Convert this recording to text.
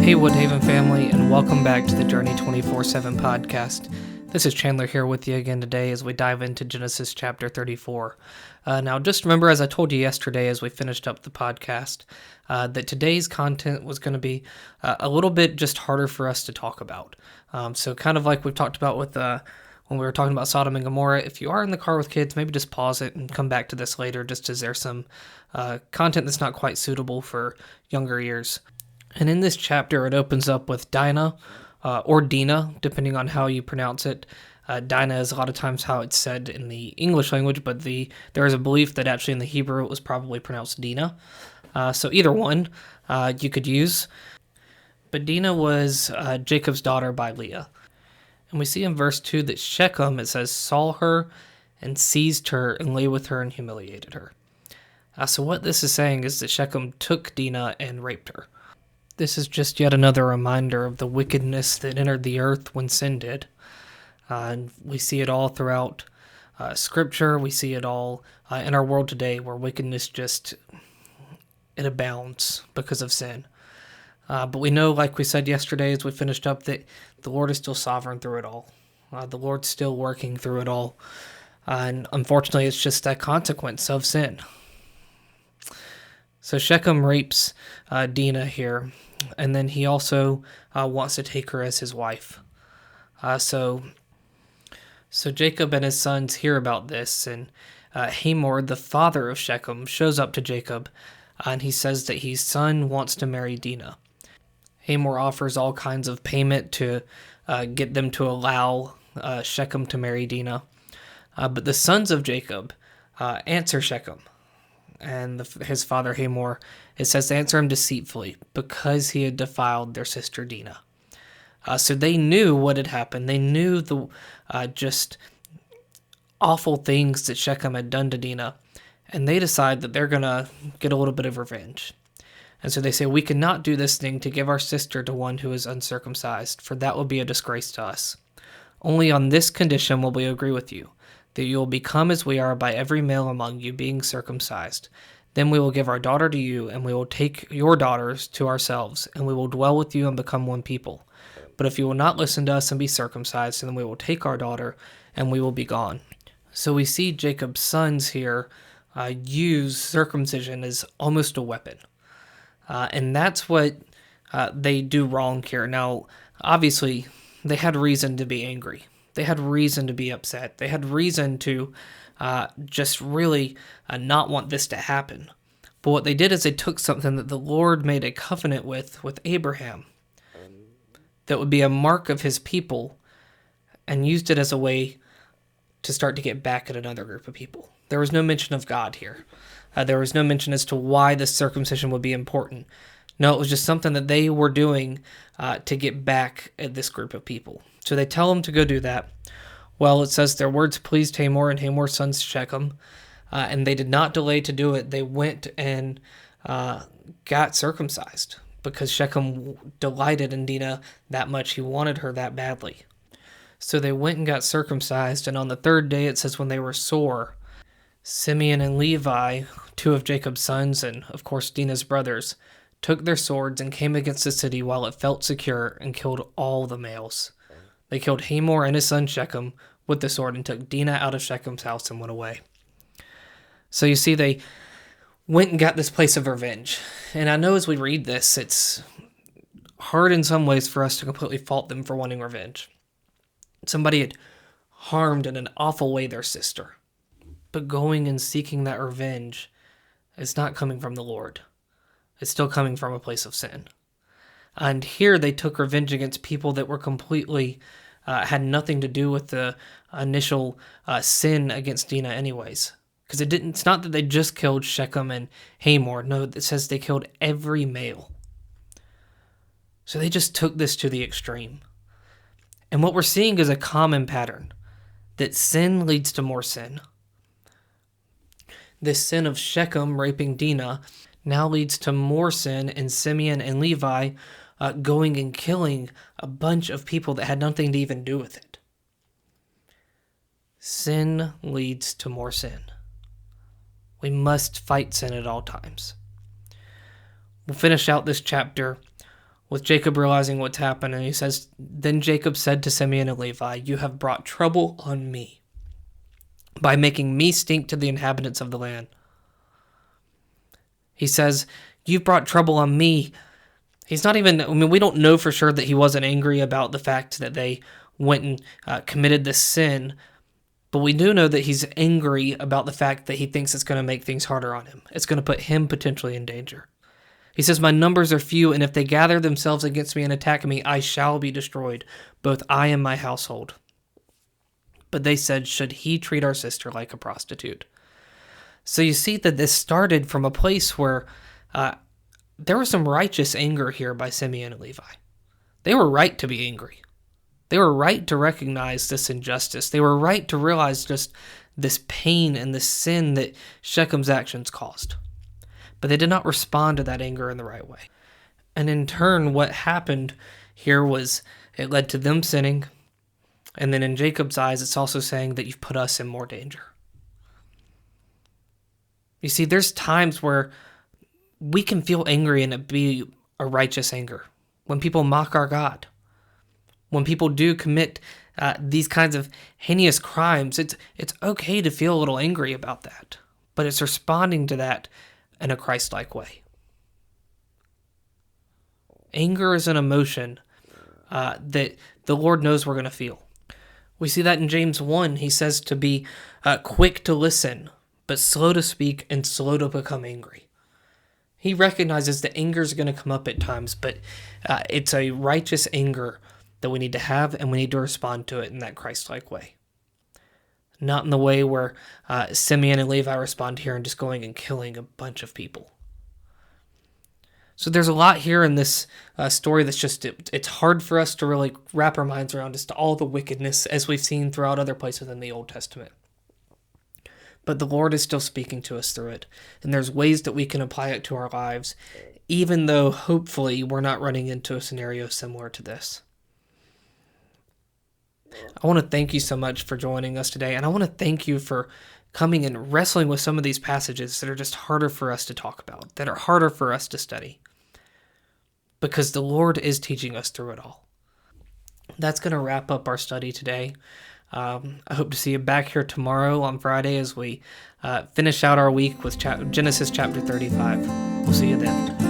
Hey Woodhaven family, and welcome back to the Journey 24/7 podcast. This is Chandler here with you again today as we dive into Genesis chapter 34. Now, just remember, as I told you yesterday as we finished up the podcast, that today's content was going to be a little bit just harder for us to talk about. So kind of like we've talked about with when we were talking about Sodom and Gomorrah, if you are in the car with kids, maybe just pause it and come back to this later, just as there's some content that's not quite suitable for younger ears. And in this chapter, it opens up with Dinah, or Dinah, depending on how you pronounce it. Dinah is a lot of times how it's said in the English language, but there is a belief that actually in the Hebrew it was probably pronounced Dinah. So either one you could use. But Dinah was Jacob's daughter by Leah. And we see in verse 2 that Shechem, it says, saw her and seized her and lay with her and humiliated her. So what this is saying is that Shechem took Dinah and raped her. This is just yet another reminder of the wickedness that entered the earth when sin did. And we see it all throughout Scripture. We see it all in our world today where wickedness it abounds because of sin. But we know, like we said yesterday as we finished up, that the Lord is still sovereign through it all. The Lord's still working through it all. And unfortunately, it's just a consequence of sin. So Shechem rapes Dinah here, and then he also wants to take her as his wife. So Jacob and his sons hear about this, and Hamor, the father of Shechem, shows up to Jacob, and he says that his son wants to marry Dinah. Hamor offers all kinds of payment to get them to allow Shechem to marry Dinah. But the sons of Jacob answer Shechem. And his father Hamor, it says to answer him deceitfully because he had defiled their sister Dinah. So they knew what had happened. They knew the just awful things that Shechem had done to Dinah, and they decide that they're going to get a little bit of revenge. And so they say, we cannot do this thing to give our sister to one who is uncircumcised, for that would be a disgrace to us. Only on this condition will we agree with you, that you will become as we are by every male among you being circumcised. Then we will give our daughter to you, and we will take your daughters to ourselves, and we will dwell with you and become one people. But if you will not listen to us and be circumcised, then we will take our daughter, and we will be gone. So we see Jacob's sons here use circumcision as almost a weapon. And that's what they do wrong here. Now, obviously, they had reason to be angry. They had reason to be upset. They had reason to just really not want this to happen. But what they did is they took something that the Lord made a covenant with Abraham that would be a mark of his people and used it as a way to start to get back at another group of people. There was no mention of God here. There was no mention as to why this circumcision would be important. No, it was just something that they were doing to get back at this group of people. So they tell him to go do that. Well, it says their words pleased Hamor and Hamor's sons Shechem, and they did not delay to do it. They went and got circumcised because Shechem delighted in Dinah that much. He wanted her that badly. So they went and got circumcised, and on the third day it says when they were sore, Simeon and Levi, two of Jacob's sons and, of course, Dinah's brothers, took their swords and came against the city while it felt secure and killed all the males. They killed Hamor and his son Shechem with the sword and took Dinah out of Shechem's house and went away. So you see, they went and got this place of revenge. And I know as we read this, it's hard in some ways for us to completely fault them for wanting revenge. Somebody had harmed in an awful way their sister. But going and seeking that revenge is not coming from the Lord. It's still coming from a place of sin. And here they took revenge against people that were completely, had nothing to do with the initial sin against Dinah anyways. Because it's not that they just killed Shechem and Hamor. No, it says they killed every male. So they just took this to the extreme. And what we're seeing is a common pattern. That sin leads to more sin. This sin of Shechem raping Dinah now leads to more sin in Simeon and Levi going and killing a bunch of people that had nothing to even do with it. Sin leads to more sin. We must fight sin at all times. We'll finish out this chapter with Jacob realizing what's happened, and he says, "Then Jacob said to Simeon and Levi, 'You have brought trouble on me by making me stink to the inhabitants of the land.'" He says, "You've brought trouble on me." He's not even, we don't know for sure that he wasn't angry about the fact that they went and committed this sin, but we do know that he's angry about the fact that he thinks it's going to make things harder on him. It's going to put him potentially in danger. He says, "My numbers are few, and if they gather themselves against me and attack me, I shall be destroyed, both I and my household." But they said, "Should he treat our sister like a prostitute?" So you see that this started from a place where there was some righteous anger here by Simeon and Levi. They were right to be angry. They were right to recognize this injustice. They were right to realize just this pain and this sin that Shechem's actions caused. But they did not respond to that anger in the right way. And in turn, what happened here was it led to them sinning. And then in Jacob's eyes, it's also saying that you've put us in more danger. You see, there's times where we can feel angry and it be a righteous anger. When people mock our God. When people do commit these kinds of heinous crimes, it's okay to feel a little angry about that. But it's responding to that in a Christ-like way. Anger is an emotion that the Lord knows we're going to feel. We see that in James 1. He says to be quick to listen, but slow to speak and slow to become angry. He recognizes that anger is going to come up at times, but it's a righteous anger that we need to have, and we need to respond to it in that Christ-like way. Not in the way where Simeon and Levi respond here and just going and killing a bunch of people. So there's a lot here in this story that's just, it's hard for us to really wrap our minds around just all the wickedness as we've seen throughout other places in the Old Testament. But the Lord is still speaking to us through it. And there's ways that we can apply it to our lives, even though hopefully we're not running into a scenario similar to this. I want to thank you so much for joining us today, and I want to thank you for coming and wrestling with some of these passages that are just harder for us to talk about, that are harder for us to study, because the Lord is teaching us through it all. That's going to wrap up our study today. I hope to see you back here tomorrow on Friday as we finish out our week with Genesis chapter 35. We'll see you then.